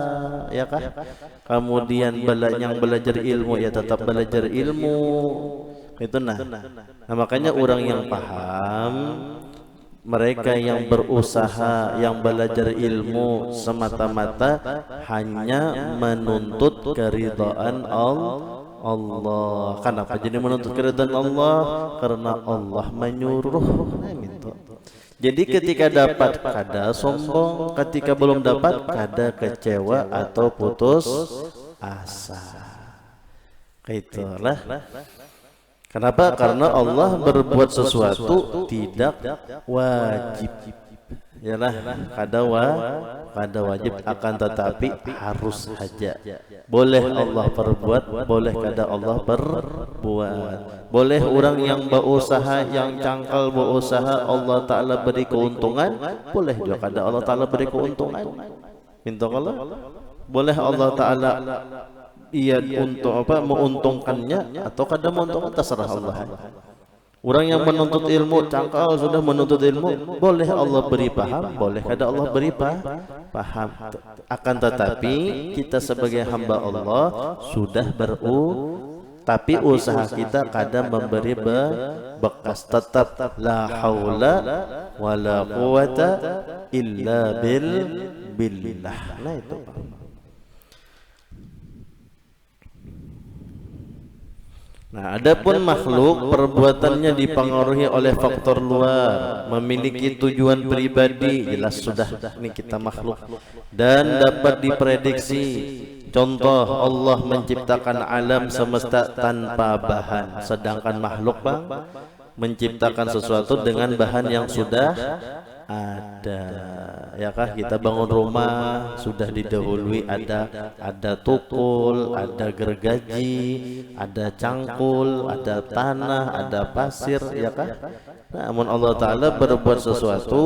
S1: ya kah? Kemudian yang belajar ilmu ya tetap belajar ilmu. Itu nah makanya orang yang paham, mereka yang berusaha, yang belajar ilmu semata-mata hanya menuntut keridhaan Allah. Kenapa jadi menuntut keridhaan Allah? Karena Allah menyuruh. Jadi ketika dapat kada sombong, ketika belum dapat kada kecewa atau putus asa. Itulah. Kenapa? Karena Allah berbuat sesuatu tidak wajib. Yalah kada wajib, akan tetapi harus saja. Boleh Allah perbuat, boleh kada Allah perbuat. Boleh orang yang berusaha, yang cangkal berusaha, Allah Ta'ala beri keuntungan, boleh juga kada Allah Ta'ala beri keuntungan. Minta Allah, boleh Allah Ta'ala ia untuk menguntungkannya atau kada menguntungkan, terserah Allah. Orang yang menuntut ilmu, cangkal sudah menuntut ilmu, boleh Allah beri paham, boleh kada Allah beri paham. Akan tetapi kita sebagai hamba Allah sudah tapi usaha kita kadang memberi bekas. Tetap la haula wala quwata illa billah. Nah itu. Nah, adapun makhluk perbuatannya dipengaruhi oleh faktor luar, memiliki tujuan pribadi, jelas sudah ini kita makhluk, dan dapat diprediksi. Contoh, Allah menciptakan alam semesta tanpa bahan, sedangkan makhluk bang menciptakan sesuatu dengan bahan yang sudah ada. Ya kah, kita bangun rumah sudah didahului ada tukul, ada gergaji, ada cangkul, ada tanah, ada pasir, ya kah? Namun Allah Ta'ala berbuat sesuatu,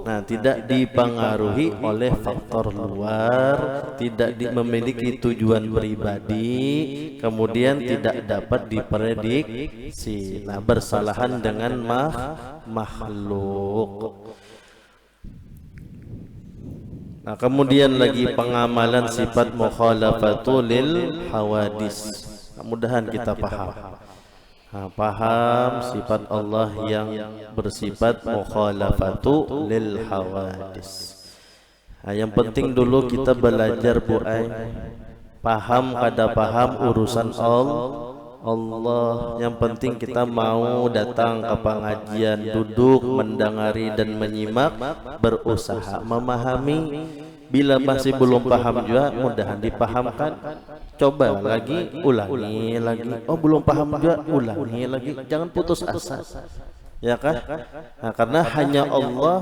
S1: nah tidak dipengaruhi oleh faktor luar, tidak memiliki tujuan pribadi, kemudian tidak dapat diprediksi. Nah, bersalahan dengan makhluk. Nah, kemudian lagi pengamalan sifat mukhalafatu lil hawadis. Mudah-mudahan kita paham. Nah, paham sifat Allah yang bersifat mukhalafatu lil hawadis. Nah, yang penting dulu kita belajar paham kada paham urusan Allah. Yang penting kita mau datang ke pengajian, duduk, mendengari dan menyimak, berusaha memahami. Bila masih belum paham juga, mudahan dipahamkan. Coba lagi, ulangi lagi. Oh, belum paham juga, ulangi lagi. Jangan putus asa. Ya kan? Nah, karena hanya Allah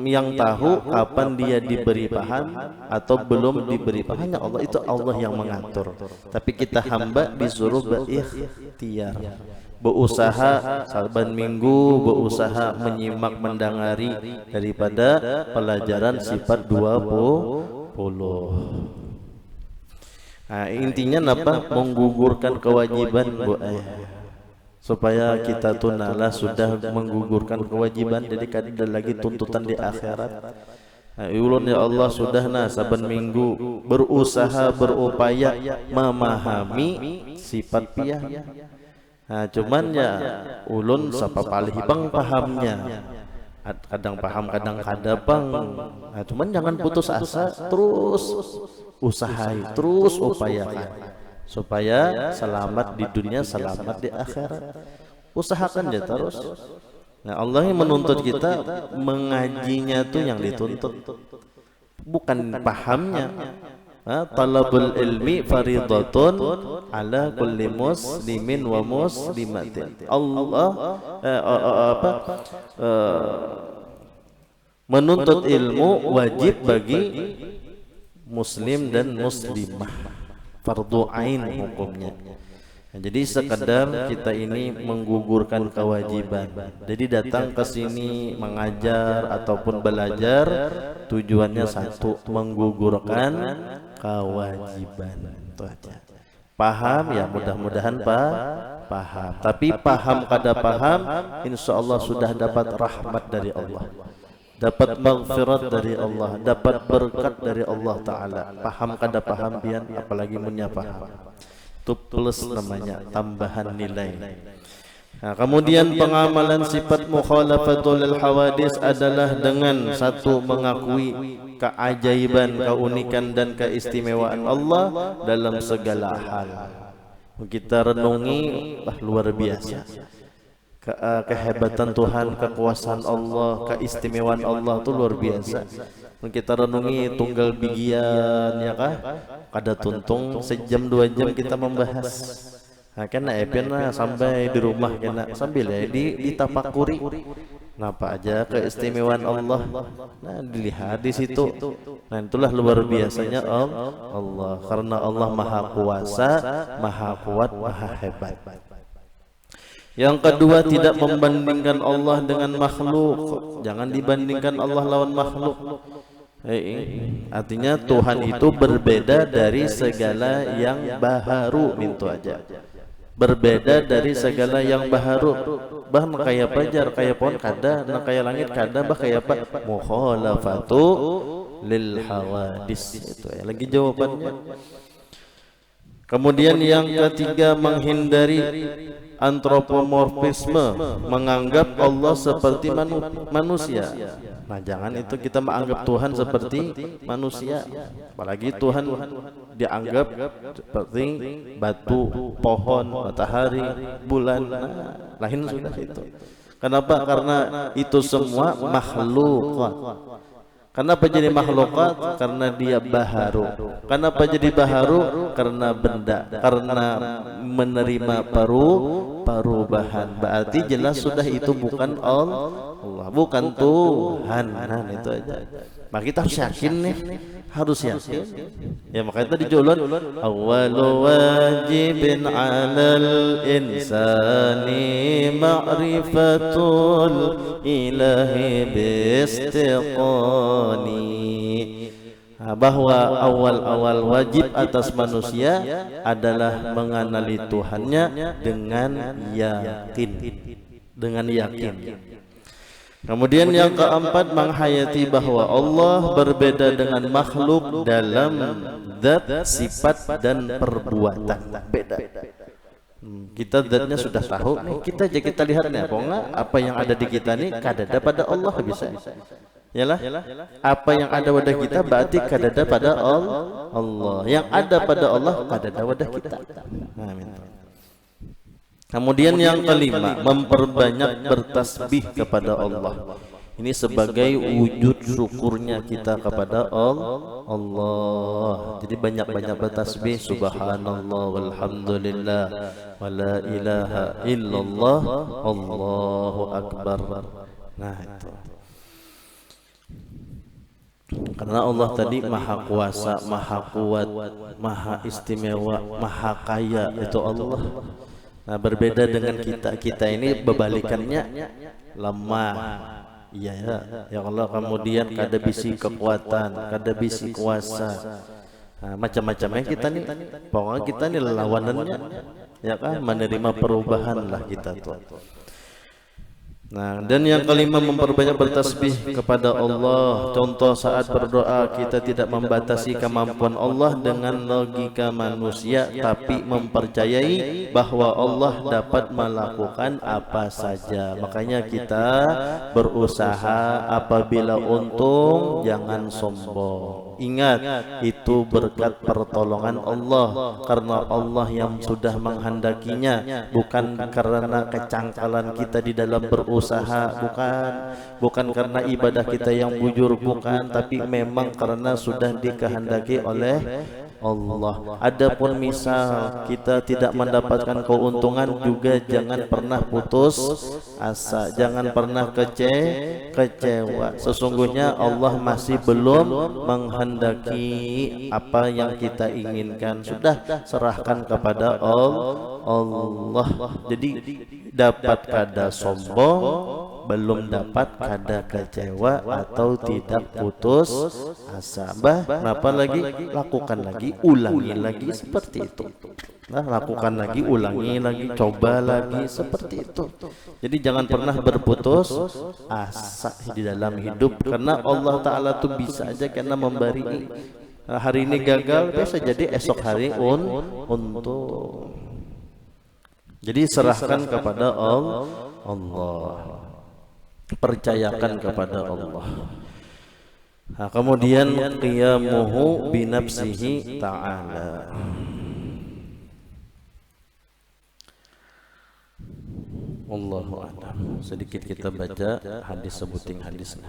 S1: yang tahu kapan dia diberi paham atau belum diberi paham. Hanya Allah, itu Allah yang mengatur. Tapi kita hamba disuruh berikhtiar, berusaha saban minggu, berusaha menyimak mendengari daripada pelajaran sifat 20. Nah, intinya apa? Menggugurkan kewajiban supaya kita tunalah sudah menggugurkan kewajiban, jadi kada lagi tuntutan di akhirat. Nah, ulun ya Allah sudah saban minggu berusaha berupaya memahami sifat piyah. Nah, cuman ya ulun sapa palih bang pahamnya. Kadang paham, kadang kada bang. Nah, cuman jangan putus asa, terus usahai, terus upayakan supaya selamat di dunia, selamat di akhirat. Usahakan ya terus. Nah, Allah yang menuntut kita mengajinya tuh yang dituntut, bukan pahamnya. Talabul ilmi faridatun ala kulli muslimin wa muslimatin. Allah menuntut ilmu wajib bagi muslim dan muslimah, fardu ain hukumnya. Nah, jadi sekedar kita ini menggugurkan kewajiban. Jadi datang ke sini mengajar ataupun belajar tujuannya satu, menggugurkan kewajiban. Itu aja. Paham ya, mudah-mudahan paham. Tapi paham kada paham, insya Allah sudah dapat rahmat dari Allah, dapat maghfirat dari Allah, dapat berkat dari Allah Ta'ala. Paham kada paham pian, apalagi punya paham. Itu plus namanya, tambahan nilai. Nah, kemudian pengamalan sifat mukhalafatul hawadis adalah dengan satu, mengakui keajaiban, keunikan dan keistimewaan Allah dalam segala hal. Kita renungi, luar biasa kehebatan Tuhan, kekuasaan Allah, keistimewaan Allah itu luar biasa. Kita renungi tunggal bigian, ya kah? Kada tuntung sejam 2 jam kita membahas. Nah, kena sampai di rumah kena sambil ya ditapakuri. Napa aja keistimewaan Allah. Nah, dilihat di situ. Nah, itulah luar biasanya Allah. Karena Allah Maha Kuasa, Maha Kuat, Maha Hebat. Yang kedua, tidak membandingkan Allah dengan makhluk. Jangan dibandingkan Allah lawan makhluk. Artinya Tuhan itu berbeda dari segala yang baharu, mintu aja. Berbeda dari segala yang baharu. Bah kayak pajar, kayak pohon kada, nah kayak langit kada, bah kayak apa? Mukhalafatu lil hawadis. Itu ya lagi jawabannya. Kemudian yang ketiga, menghindari antropomorfisme, menganggap Allah seperti manusia. Nah, jangan itu kita menganggap Tuhan seperti manusia. Apalagi Tuhan dianggap seperti batu, pohon, matahari, bulan. Nah, lain sudah itu. Kenapa? Karena itu semua makhluk. Kenapa jadi makhlukat? Karena dia baharu. Kenapa jadi baharu? Karena benda, karena menerima perubahan. Berarti jelas sudah itu bukan Allah, bukan Tuhan. Nah, itu aja. Maka kita harus yakin nih, harus yakin. Ya makanya tadi julun awwalu wajibin 'alal insani ma'rifatul ilahi bistiqani. Bahwa awal-awal wajib atas manusia adalah mengenali Tuhannya dengan yakin, dengan yakin. Kemudian yang keempat, menghayati bahwa Allah berbeda dengan makhluk dalam zat, sifat dan perbuatan. Beda. Kita zatnya sudah tahu nih, kita lihat nih apa yang ada di kita nih kadada pada Allah bisa. Yalah, apa yang ada pada kita berarti kadada pada Allah. Yang ada pada Allah kadada pada kita. Amin. Kemudian yang kelima, memperbanyak bertasbih kepada Allah. Ini sebagai wujud syukurnya kita kepada Allah. Jadi banyak-banyak bertasbih, subhanallah walhamdulillah wala ilaha illallah Allahu akbar. Nah, itu. Karena Allah tadi maha kuasa, maha kuat, maha istimewa, maha kaya, itu Allah. Nah, berbeda dengan kita ini berbalikannya lemah. Iya ya Allah. Kemudian kada bisi kekuatan, kada bisi kuasa. Nah, macam-macamnya kita nih. Pokoknya kita nih lawanannya, ya kan, menerima perubahan lah kita tuh. Nah, dan yang kelima, memperbanyak bertasbih kepada Allah. Contoh saat berdoa, kita tidak membatasi kemampuan Allah dengan logika manusia, tapi mempercayai bahwa Allah dapat melakukan apa saja. Makanya kita berusaha, apabila untung jangan sombong. Ingat, itu berkat pertolongan Allah, karena Allah yang sudah menghendakinya, bukan karena kecangkalan kita di dalam berusaha, bukan karena ibadah kita yang bujur, bukan, tapi memang karena sudah dikehendaki oleh Allah. Adapun misal kita tidak mendapatkan keuntungan, juga jangan pernah putus asa, jangan pernah kecewa. Sesungguhnya Allah masih belum menghendaki apa yang kita inginkan. Sudah serahkan kepada Allah. Jadi dapat kada sombong, belum dapat kada kecewa atau tidak putus asa. Kenapa lagi? Lakukan lagi, ulangi lagi seperti itu. Nah, lakukan lagi, ulangi lagi, coba lagi seperti itu. Jadi jangan pernah berputus asa di dalam hidup, karena Allah Ta'ala tuh bisa aja karena memberi. Hari ini gagal, bisa jadi esok hari untung. Jadi serahkan kepada Allah. Percayakan kepada Allah. Nah, kemudian qiyamuhu binafsihi ta'ala. Allahu a'lam. Sedikit kita baca hadis, sebuting hadisnya.